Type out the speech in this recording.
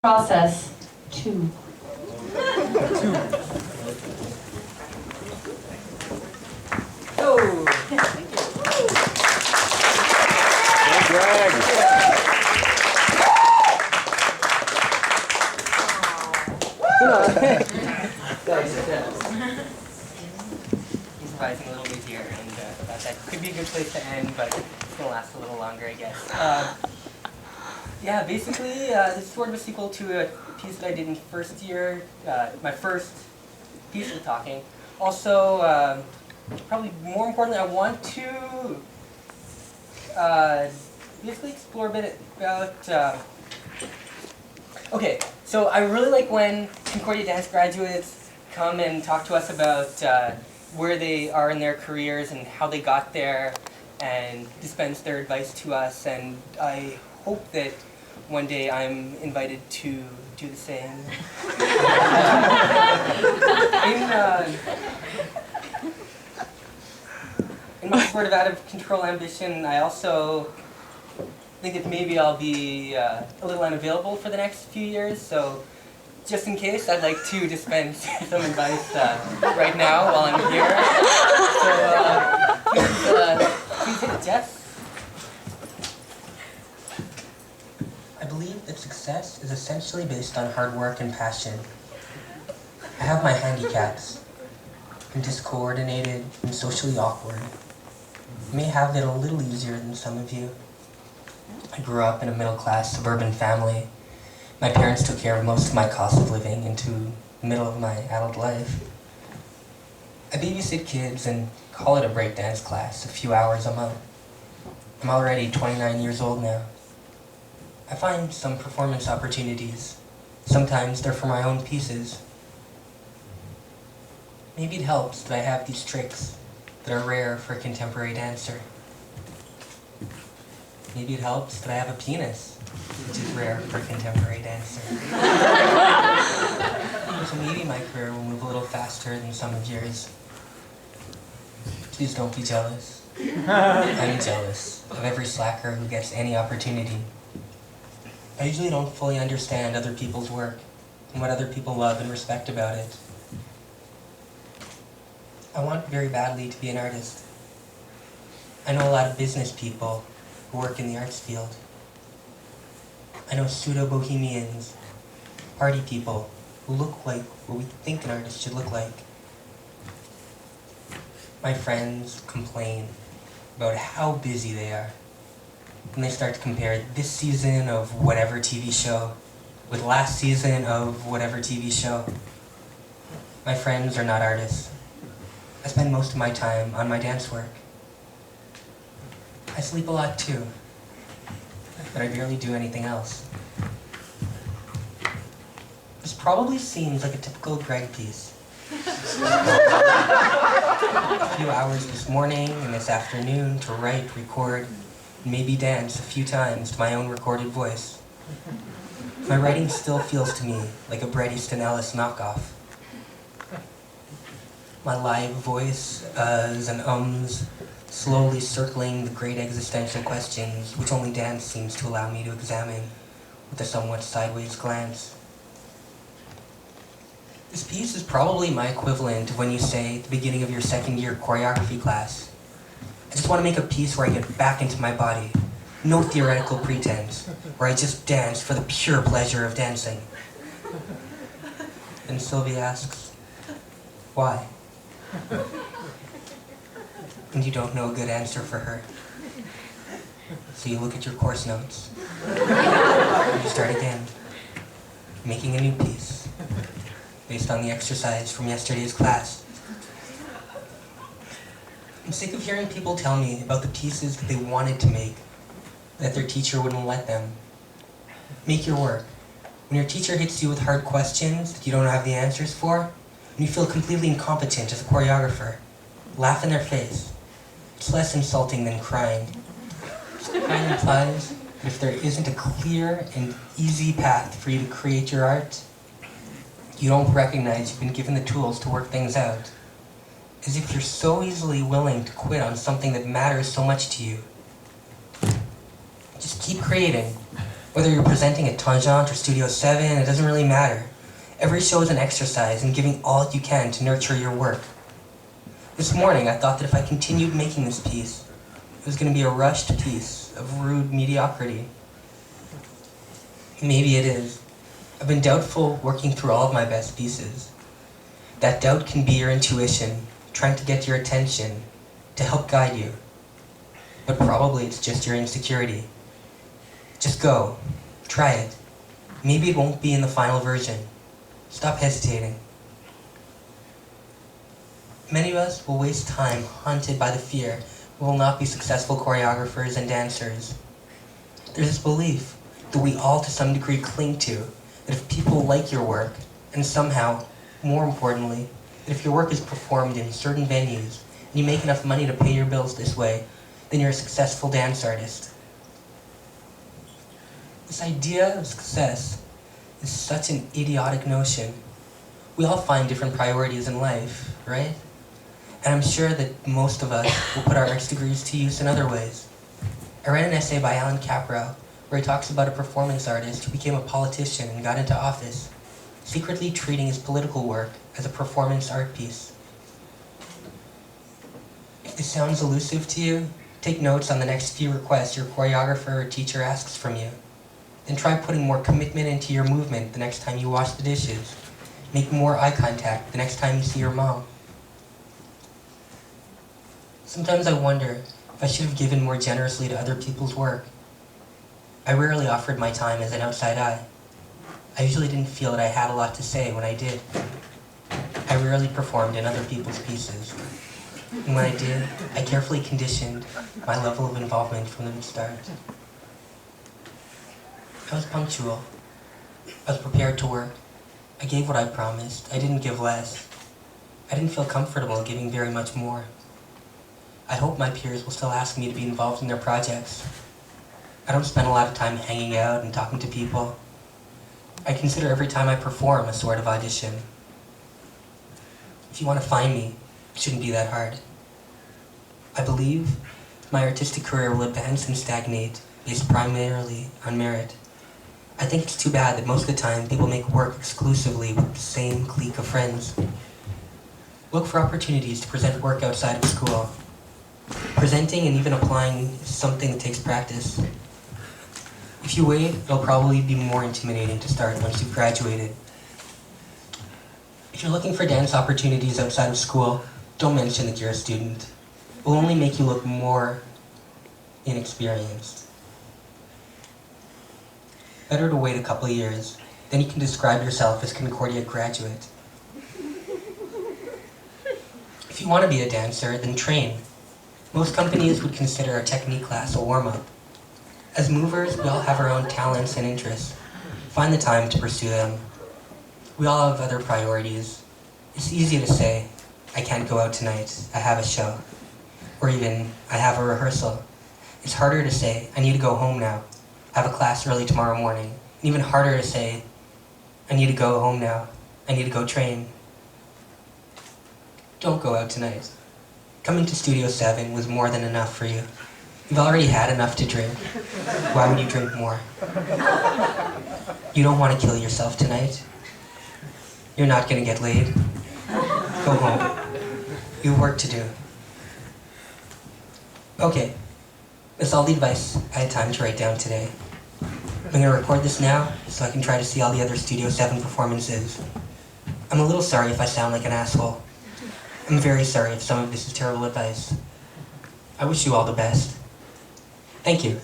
Process 2. Oh, improvising a little bit here, and that could be a good place to end, but it's going to last a little longer, I guess. Yeah, basically, this is sort of a sequel to a piece that I did in first year, my first piece of talking. Also, probably more importantly, I want to basically explore a bit about... Okay, so I really like when Concordia Dance graduates come and talk to us about where they are in their careers and how they got there, and dispense their advice to us, and I hope that one day I'm invited to do the same. In my sort of out of control ambition, I also think that maybe I'll be a little unavailable for the next few years, so just in case, I'd like to dispense some advice right now while I'm here. So please hit it, Jeff. I believe that success is essentially based on hard work and passion. I have my handicaps. I'm discoordinated and socially awkward. I may have it a little easier than some of you. I grew up in a middle-class suburban family. My parents took care of most of my cost of living into the middle of my adult life. I babysit kids and call it a breakdance class, a few hours a month. I'm already 29 years old now. I find some performance opportunities. Sometimes they're for my own pieces. Maybe it helps that I have these tricks that are rare for a contemporary dancer. Maybe it helps that I have a penis, which is rare for a contemporary dancer. So maybe my career will move a little faster than some of yours. Please don't be jealous. I'm jealous of every slacker who gets any opportunity. I usually don't fully understand other people's work and what other people love and respect about it. I want very badly to be an artist. I know a lot of business people who work in the arts field. I know pseudo-bohemians, party people who look like what we think an artist should look like. My friends complain about how busy they are. And they start to compare this season of whatever TV show with last season of whatever TV show. My friends are not artists. I spend most of my time on my dance work. I sleep a lot too, but I barely do anything else. This probably seems like a typical Greg piece. A few hours this morning and this afternoon to write, record, and maybe dance a few times to my own recorded voice. My writing still feels to me like a Bret Easton Ellis knockoff. My live voice, uhs and ums, slowly circling the great existential questions which only dance seems to allow me to examine with a somewhat sideways glance. This piece is probably my equivalent of when you say at the beginning of your second year choreography class, I just want to make a piece where I get back into my body, no theoretical pretense, where I just dance for the pure pleasure of dancing. And Sylvie asks, why? And you don't know a good answer for her. So you look at your course notes, and you start again, making a new piece, based on the exercise from yesterday's class. I'm sick of hearing people tell me about the pieces that they wanted to make, that their teacher wouldn't let them. Make your work. When your teacher hits you with hard questions that you don't have the answers for, and you feel completely incompetent as a choreographer, laugh in their face. It's less insulting than crying. Crying implies that if there isn't a clear and easy path for you to create your art, you don't recognize you've been given the tools to work things out. As if you're so easily willing to quit on something that matters so much to you. Just keep creating. Whether you're presenting at Tangent or Studio 7, it doesn't really matter. Every show is an exercise in giving all you can to nurture your work. This morning, I thought that if I continued making this piece, it was going to be a rushed piece of rude mediocrity. Maybe it is. I've been doubtful working through all of my best pieces. That doubt can be your intuition, trying to get your attention, to help guide you. But probably it's just your insecurity. Just go. Try it. Maybe it won't be in the final version. Stop hesitating. Many of us will waste time haunted by the fear we will not be successful choreographers and dancers. There's this belief that we all to some degree cling to, that if people like your work, and somehow, more importantly, that if your work is performed in certain venues, and you make enough money to pay your bills this way, then you're a successful dance artist. This idea of success is such an idiotic notion. We all find different priorities in life, right? And I'm sure that most of us will put our arts degrees to use in other ways. I read an essay by Alan Caprow where he talks about a performance artist who became a politician and got into office, secretly treating his political work as a performance art piece. If this sounds elusive to you, take notes on the next few requests your choreographer or teacher asks from you. Then try putting more commitment into your movement the next time you wash the dishes. Make more eye contact the next time you see your mom. Sometimes I wonder if I should have given more generously to other people's work. I rarely offered my time as an outside eye. I usually didn't feel that I had a lot to say when I did. I rarely performed in other people's pieces. And when I did, I carefully conditioned my level of involvement from the start. I was punctual. I was prepared to work. I gave what I promised. I didn't give less. I didn't feel comfortable giving very much more. I hope my peers will still ask me to be involved in their projects. I don't spend a lot of time hanging out and talking to people. I consider every time I perform a sort of audition. If you want to find me, it shouldn't be that hard. I believe my artistic career will advance and stagnate based primarily on merit. I think it's too bad that most of the time people make work exclusively with the same clique of friends. Look for opportunities to present work outside of school. Presenting and even applying is something that takes practice. If you wait, it'll probably be more intimidating to start once you've graduated. If you're looking for dance opportunities outside of school, don't mention that you're a student. It will only make you look more inexperienced. Better to wait a couple of years, then you can describe yourself as Concordia graduate. If you want to be a dancer, then train. Most companies would consider a technique class a warm-up. As movers, we all have our own talents and interests. Find the time to pursue them. We all have other priorities. It's easy to say, I can't go out tonight, I have a show. Or even, I have a rehearsal. It's harder to say, I need to go home now, I have a class early tomorrow morning. And even harder to say, I need to go home now, I need to go train. Don't go out tonight. Coming to Studio 7 was more than enough for you. You've already had enough to drink. Why would you drink more? You don't want to kill yourself tonight. You're not going to get laid. Go home. You have work to do. Okay, that's all the advice I had time to write down today. I'm going to record this now so I can try to see all the other Studio 7 performances. I'm a little sorry if I sound like an asshole. I'm very sorry if some of this is terrible advice. I wish you all the best. Thank you.